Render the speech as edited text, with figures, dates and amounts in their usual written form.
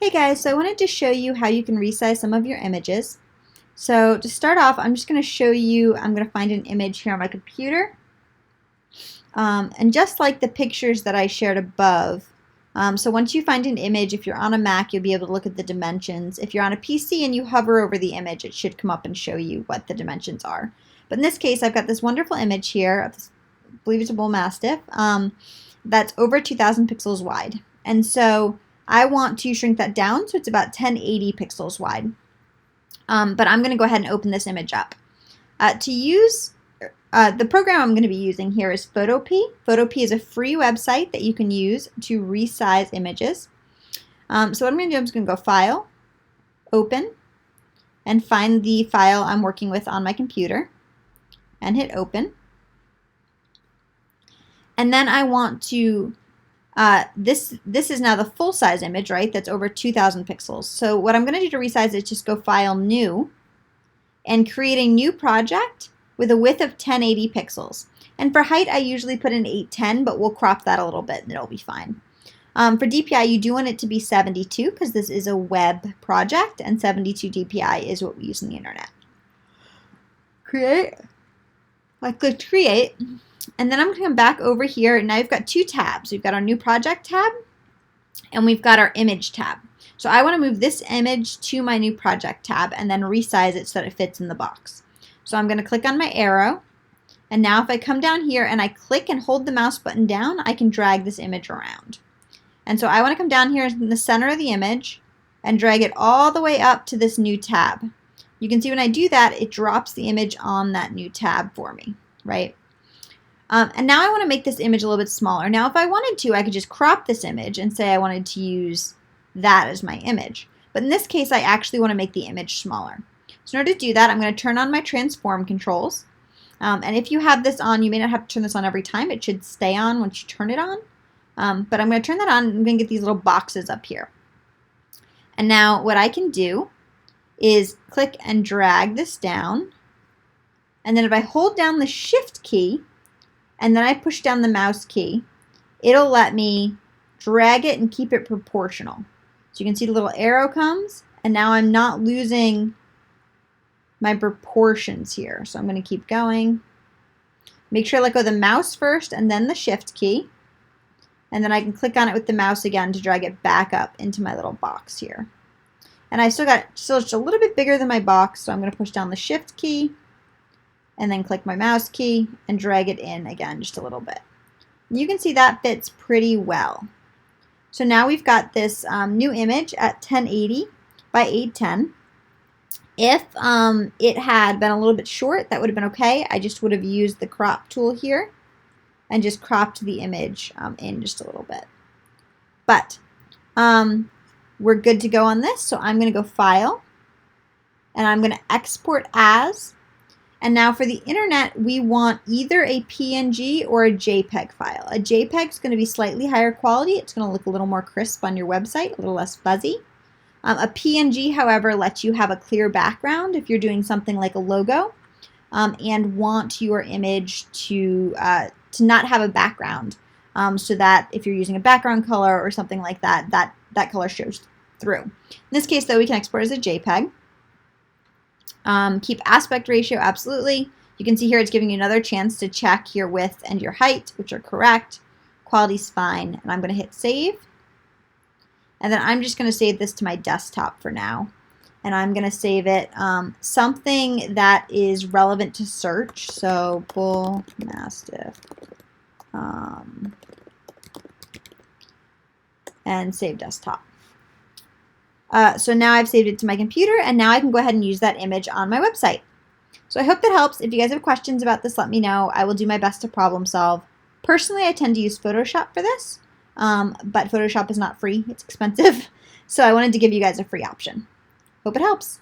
Hey guys, so I wanted to show you how you can resize some of your images. So to start off, I'm just going to show you, I'm going to find an image here on my computer. And just like the pictures that I shared above, so once you find an image, if you're on a Mac, you'll be able to look at the dimensions. If you're on a PC and you hover over the image, it should come up and show you what the dimensions are. But in this case, I've got this wonderful image here of this, I believe it's a bull mastiff, that's over 2,000 pixels wide. And so I want to shrink that down so it's about 1080 pixels wide. But I'm going to go ahead and open this image up. To use the program I'm going to be using here is Photopea. Photopea is a free website that you can use to resize images. So what I'm going to do, I'm just going to go File, Open, and find the file I'm working with on my computer, and hit Open. And then I want to this is now the full size image, right? That's over 2,000 pixels. So what I'm going to do to resize it is just go File, New, and create a new project with a width of 1080 pixels. And for height, I usually put in 810, but we'll crop that a little bit and it'll be fine. For DPI, you do want it to be 72 because this is a web project, and 72 DPI is what we use on the internet. Create. I clicked Create. And then I'm going to come back over here, and now we've got two tabs. We've got our new project tab, and we've got our image tab. So I want to move this image to my new project tab and then resize it so that it fits in the box. So I'm going to click on my arrow, and now if I come down here and I click and hold the mouse button down, I can drag this image around. And so I want to come down here in the center of the image and drag it all the way up to this new tab. You can see when I do that, it drops the image on that new tab for me, right? And now I want to make this image a little bit smaller. Now if I wanted to, I could just crop this image and say I wanted to use that as my image. But in this case, I actually want to make the image smaller. So in order to do that, I'm going to turn on my transform controls. And if you have this on, you may not have to turn this on every time. It should stay on once you turn it on. But I'm going to turn that on, and I'm going to get these little boxes up here. And now what I can do is click and drag this down. And then if I hold down the Shift key, and then I push down the mouse key, it'll let me drag it and keep it proportional. So you can see the little arrow comes, and now I'm not losing my proportions here. So I'm going to keep going. Make sure I let go of the mouse first and then the Shift key. And then I can click on it with the mouse again to drag it back up into my little box here. And I still just a little bit bigger than my box, so I'm going to push down the Shift key and then click my mouse key and drag it in again just a little bit. You can see that fits pretty well. So now we've got this new image at 1080 by 810. If it had been a little bit short, that would have been okay. I just would have used the crop tool here and just cropped the image in just a little bit. But we're good to go on this, so I'm going to go File, and I'm going to Export As. And now for the internet, we want either a PNG or a JPEG file. A JPEG is going to be slightly higher quality. It's going to look a little more crisp on your website, a little less fuzzy. A PNG, however, lets you have a clear background if you're doing something like a logo and want your image to not have a background, so that if you're using a background color or something like that, that color shows through. In this case, though, we can export as a JPEG. Keep aspect ratio, absolutely. You can see here it's giving you another chance to check your width and your height, which are correct. Quality's fine, and I'm going to hit save. And then I'm just going to save this to my desktop for now. And I'm going to save it something that is relevant to search. So bull mastiff. And save desktop. So now I've saved it to my computer, and now I can go ahead and use that image on my website. So I hope that helps. If you guys have questions about this, let me know. I will do my best to problem solve. Personally, I tend to use Photoshop for this, but Photoshop is not free. It's expensive. So I wanted to give you guys a free option. Hope it helps.